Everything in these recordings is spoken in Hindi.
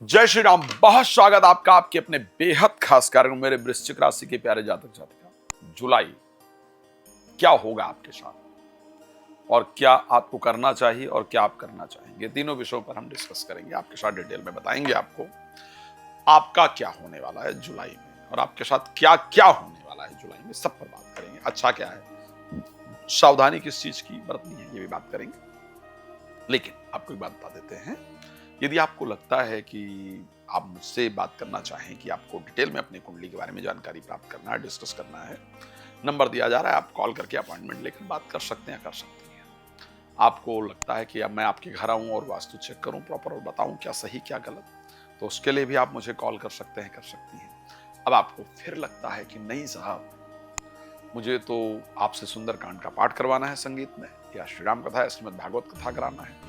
जय श्री राम। बहुत स्वागत आपका आपके अपने बेहद खास कार्यक्रम मेरे वृश्चिक राशि के प्यारे जातक जातिका। जुलाई क्या होगा आपके साथ और क्या आपको करना चाहिए और क्या आप करना चाहेंगे, तीनों विषयों पर हम डिस्कस करेंगे। आपके साथ डिटेल में बताएंगे आपको आपका क्या होने वाला है जुलाई में और आपके साथ क्या क्या होने वाला है जुलाई में, सब पर बात करेंगे। अच्छा क्या है, सावधानी किस चीज की बरतनी है, ये भी बात करेंगे। लेकिन आपको एक बात बता देते हैं, यदि आपको लगता है कि आप मुझसे बात करना चाहें कि आपको डिटेल में अपनी कुंडली के बारे में जानकारी प्राप्त करना है, डिस्कस करना है, नंबर दिया जा रहा है, आप कॉल करके अपॉइंटमेंट लेकर बात कर सकते हैं, कर सकती हैं। आपको लगता है कि अब मैं आपके घर आऊं और वास्तु चेक करूं प्रॉपर और बताऊं क्या सही क्या गलत, तो उसके लिए भी आप मुझे कॉल कर सकते हैं, कर सकती हैं। अब आपको फिर लगता है कि नहीं साहब, मुझे तो आपसे सुंदरकांड का पाठ करवाना है संगीत में, या श्री राम कथा या श्रीमद् भागवत कथा कराना है,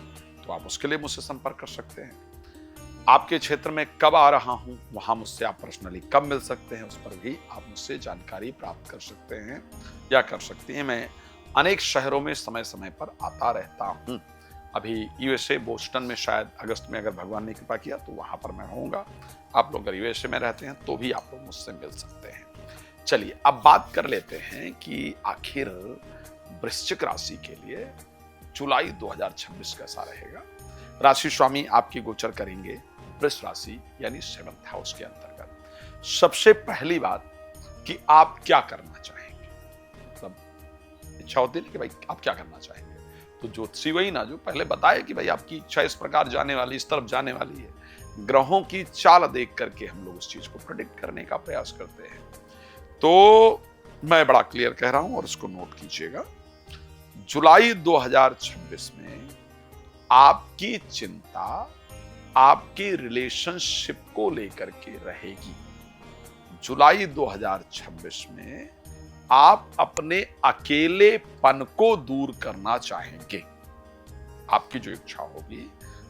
तो आप उसके लिए मुझसे संपर्क कर सकते हैं। आपके क्षेत्र में कब आ रहा हूं, वहां मुझसे आप पर्सनली कब मिल सकते हैं, उस पर भी आप मुझसे जानकारी प्राप्त कर सकते हैं या कर सकती हैं। मैं अनेक शहरों में समय समय पर आता रहता हूं। अभी यूएसए बोस्टन में शायद अगस्त में अगर भगवान ने कृपा किया तो वहां पर मैं होऊंगा। आप लोग अगर यूएसए में रहते हैं तो भी आप लोग मुझसे मिल सकते हैं। चलिए अब बात कर लेते हैं कि आखिर वृश्चिक राशि के लिए जुलाई 2026 कैसा रहेगा। राशि स्वामी आपकी गोचर करेंगे वृष राशि यानी 7th हाउस के अंतर्गत। सबसे पहली बात कि आप क्या करना चाहेंगे, मतलब इच्छा होती है कि भाई आप क्या करना चाहेंगे, तो ज्योतिषी वही ना जो पहले बताए कि भाई आपकी इच्छा इस प्रकार जाने वाली, इस तरफ जाने वाली है। ग्रहों की चाल देख करके हम लोग उस चीज को प्रेडिक्ट करने का प्रयास करते हैं। तो मैं बड़ा क्लियर कह रहा हूं और इसको नोट कीजिएगा। जुलाई 2026 में आपकी चिंता आपकी रिलेशनशिप को लेकर के रहेगी। जुलाई 2026 में आप अपने अकेलेपन को दूर करना चाहेंगे। आपकी जो इच्छा होगी,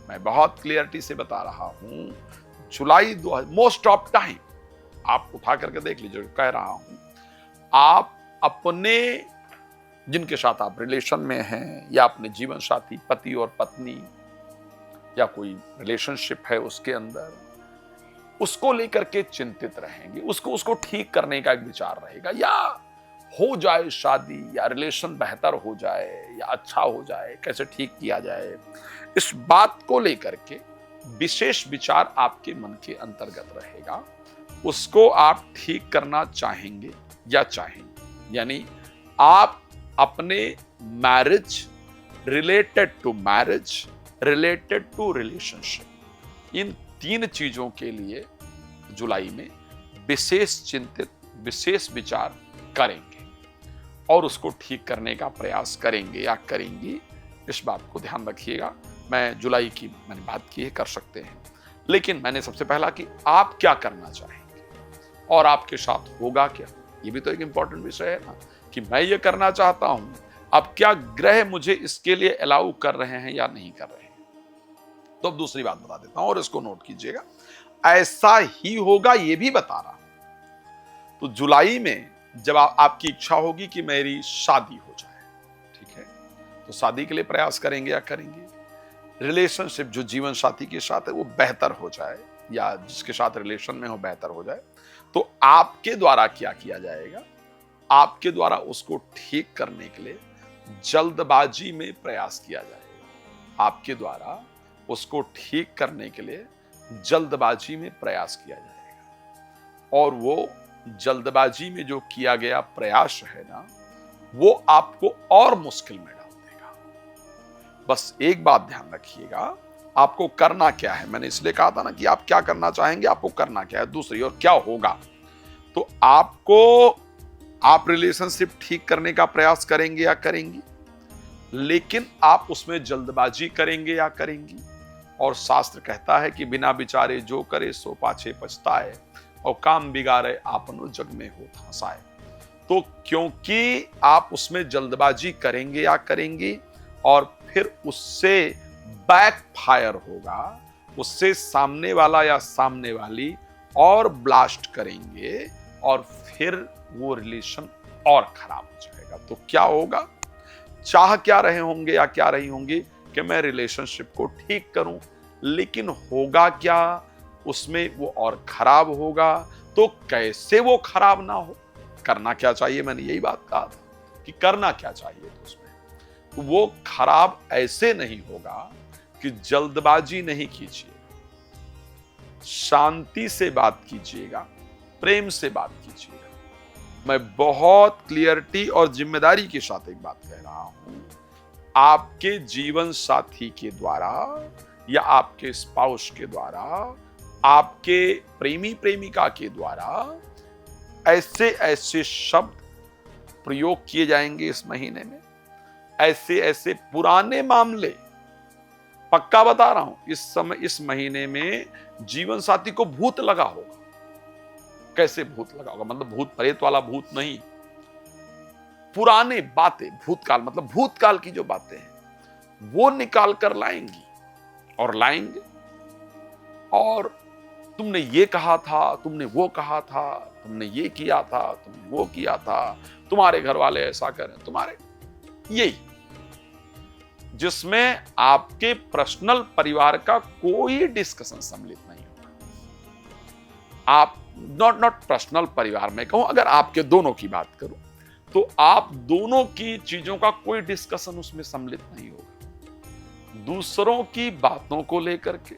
मैं बहुत क्लियरिटी से बता रहा हूं, जुलाई मोस्ट ऑफ टाइम आप उठा करके देख लीजिए, कह रहा हूं, आप अपने जिनके साथ आप रिलेशन में हैं या अपने जीवन साथी पति और पत्नी या कोई रिलेशनशिप है उसके अंदर, उसको लेकर के चिंतित रहेंगे, उसको ठीक करने का एक विचार रहेगा, या हो जाए शादी या रिलेशन बेहतर हो जाए या अच्छा हो जाए, कैसे ठीक किया जाए, इस बात को लेकर के विशेष विचार आपके मन के अंतर्गत रहेगा। उसको आप ठीक करना चाहेंगे या चाहेंगे, यानी आप अपने marriage, related to marriage, related to relationship, इन तीन चीजों के लिए जुलाई में विशेष चिंतित, विशेष विचार करेंगे और उसको ठीक करने का प्रयास करेंगे या करेंगी। इस बात को ध्यान रखिएगा। मैं जुलाई की मैंने बात की है, कर सकते हैं, लेकिन मैंने सबसे पहला कि आप क्या करना चाहेंगे और आपके साथ होगा क्या, ये भी तो एक इंपॉर्टेंट विषय है ना, कि मैं ये करना चाहता हूं, अब क्या ग्रह मुझे इसके लिए अलाउ कर रहे हैं या नहीं कर रहे हैं। तो अब दूसरी बात बता देता हूं और इसको नोट कीजिएगा, ऐसा ही होगा ये भी बता रहा हूं। तो जुलाई में जब आपकी इच्छा होगी कि मेरी शादी हो जाए, ठीक है, तो शादी के लिए प्रयास करेंगे या करेंगे। रिलेशनशिप जो जीवन साथी के साथ है वो बेहतर हो जाए या जिसके साथ रिलेशन में हो बेहतर हो जाए, तो आपके द्वारा क्या किया जाएगा, आपके द्वारा उसको ठीक करने के लिए जल्दबाजी में प्रयास किया जाएगा। आपके द्वारा उसको ठीक करने के लिए जल्दबाजी में प्रयास किया जाएगा और वो जल्दबाजी में जो किया गया प्रयास है ना, वो आपको और मुश्किल में डाल देगा। बस एक बात ध्यान रखिएगा, आपको करना क्या है। मैंने इसलिए कहा था ना कि आप क्या करना चाहेंगे, आपको करना क्या है। दूसरी और क्या होगा, तो आप रिलेशनशिप ठीक करने का प्रयास करेंगे या करेंगी, लेकिन आप उसमें जल्दबाजी करेंगे या करेंगी। और शास्त्र कहता है कि बिना विचारे जो करे सो पाछे पछताए, और काम बिगाड़े आपनो जग में हो हंसाए। तो क्योंकि आप उसमें जल्दबाजी करेंगे या करेंगी और फिर उससे बैकफायर होगा, उससे सामने वाला या सामने वाली और ब्लास्ट करेंगे और फिर वो रिलेशन और खराब हो जाएगा। तो क्या होगा, चाह क्या रहे होंगे या क्या रही होंगी कि मैं रिलेशनशिप को ठीक करूं, लेकिन होगा क्या, उसमें वो और खराब होगा। तो कैसे वो खराब ना हो, करना क्या चाहिए? मैंने यही बात कहा था कि करना क्या चाहिए। तो उसमें तो वो खराब ऐसे नहीं होगा कि जल्दबाजी नहीं कीजिए, शांति से बात कीजिएगा, प्रेम से बात कीजिएगा। मैं बहुत क्लियरिटी और जिम्मेदारी के साथ एक बात कह रहा हूं, आपके जीवन साथी के द्वारा या आपके स्पाउस के द्वारा, आपके प्रेमी प्रेमिका के द्वारा ऐसे ऐसे शब्द प्रयोग किए जाएंगे इस महीने में, ऐसे ऐसे पुराने मामले, पक्का बता रहा हूं, इस समय इस महीने में जीवन साथी को भूत लगा होगा। कैसे भूत लगा होगा? मतलब भूत प्रेत वाला भूत नहीं, पुराने बातें, भूतकाल मतलब भूतकाल की जो बातें हैं वो निकाल कर लाएंगी और लाएंगे। और तुमने ये कहा था, तुमने वो कहा था, तुमने ये किया था, तुमने वो किया था, तुम्हारे घर वाले ऐसा करें, तुम्हारे, यही, जिसमें आपके पर्सनल परिवार का कोई डिस्कशन सम्मिलित नहीं होगा। आप नॉट पर्सनल परिवार में कहूं, अगर आपके दोनों की बात करूं तो आप दोनों की चीजों का कोई डिस्कशन उसमें सम्मिलित नहीं होगा। दूसरों की बातों को लेकर के,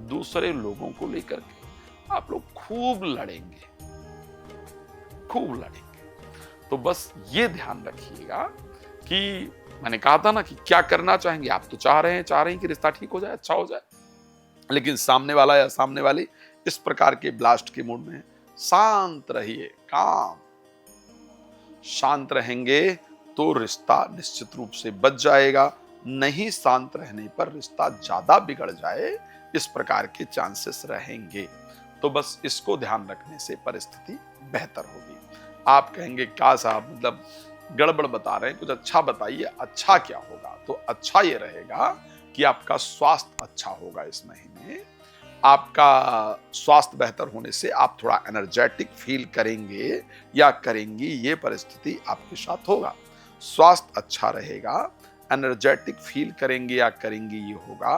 दूसरे लोगों को लेकर के आप लोग खूब लड़ेंगे, खूब लड़ेंगे। तो बस ये ध्यान रखिएगा कि मैंने कहा था ना कि क्या करना चाहेंगे आप। तो चाह रहे हैं कि रिश्ता ठीक हो जाए, अच्छा हो जाए, लेकिन सामने वाला या सामने वाली इस प्रकार के ब्लास्ट के मूड में है। शांत रहिए, काम, शांत रहेंगे तो रिश्ता निश्चित रूप से बच जाएगा। नहीं शांत रहने पर रिश्ता ज्यादा बिगड़ जाए, इस प्रकार के चांसेस रहेंगे। तो बस इसको ध्यान रखने से परिस्थिति बेहतर होगी। आप कहेंगे क्या साहब, मतलब गड़बड़ बता रहे हैं, कुछ अच्छा बताइए। अच्छा क्या होगा? तो अच्छा ये रहेगा कि आपका स्वास्थ्य अच्छा होगा इस महीने। आपका स्वास्थ्य बेहतर होने से आप थोड़ा एनर्जेटिक फील करेंगे या करेंगी, ये परिस्थिति आपके साथ होगा। स्वास्थ्य अच्छा रहेगा, एनर्जेटिक फील करेंगे या करेंगी, ये होगा।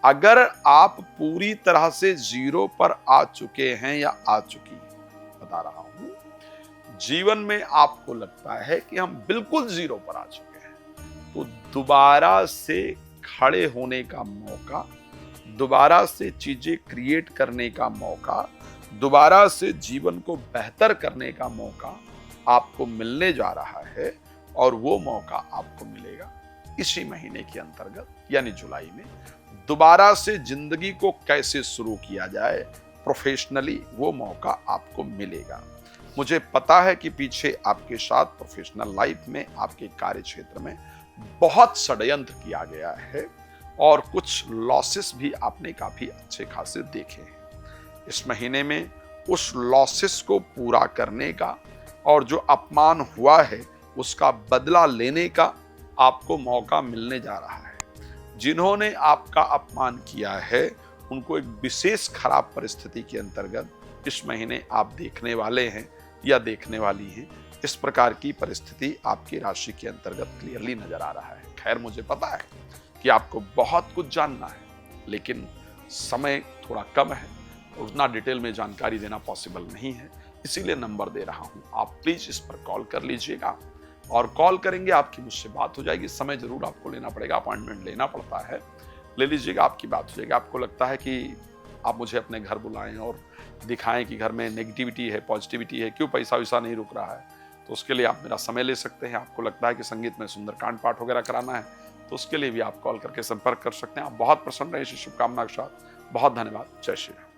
अगर आप पूरी तरह से जीरो पर आ चुके हैं या आ चुकी हैं, बता रहा हूं, जीवन में आपको लगता है कि हम बिल्कुल जीरो पर आ चुके हैं, तो दोबारा से खड़े होने का मौका, दोबारा से चीजें क्रिएट करने का मौका, दोबारा से जीवन को बेहतर करने का मौका आपको मिलने जा रहा है। और वो मौका आपको मिलेगा इसी महीने के अंतर्गत, यानी जुलाई में। दोबारा से जिंदगी को कैसे शुरू किया जाए प्रोफेशनली, वो मौका आपको मिलेगा। मुझे पता है कि पीछे आपके साथ प्रोफेशनल लाइफ में, आपके कार्य क्षेत्र में बहुत षड्यंत्र किया गया है और कुछ लॉसेस भी आपने काफी अच्छे खासे देखे हैं। इस महीने में उस लॉसेस को पूरा करने का और जो अपमान हुआ है उसका बदला लेने का आपको मौका मिलने जा रहा है। जिन्होंने आपका अपमान किया है उनको एक विशेष खराब परिस्थिति के अंतर्गत इस महीने आप देखने वाले हैं या देखने वाली हैं। इस प्रकार की परिस्थिति आपकी राशि के अंतर्गत क्लियरली नजर आ रहा है। खैर, मुझे पता है कि आपको बहुत कुछ जानना है, लेकिन समय थोड़ा कम है, उतना डिटेल में जानकारी देना पॉसिबल नहीं है, इसीलिए नंबर दे रहा हूं। आप प्लीज इस पर कॉल कर लीजिएगा, और कॉल करेंगे आपकी मुझसे बात हो जाएगी। समय जरूर आपको लेना पड़ेगा, अपॉइंटमेंट लेना पड़ता है, ले लीजिएगा, आपकी बात हो जाएगी। आपको लगता है कि आप मुझे अपने घर बुलाएं और दिखाएं कि घर में नेगेटिविटी है, पॉजिटिविटी है, क्यों पैसा वैसा नहीं रुक रहा है, तो उसके लिए आप मेरा समय ले सकते हैं। आपको लगता है कि संगीत में सुंदरकांड पाठ वगैरह कराना है, तो उसके लिए भी आप कॉल करके संपर्क कर सकते हैं। आप बहुत प्रसन्न रहे, इसी शुभकामना के साथ। बहुत धन्यवाद। जय श्री राम।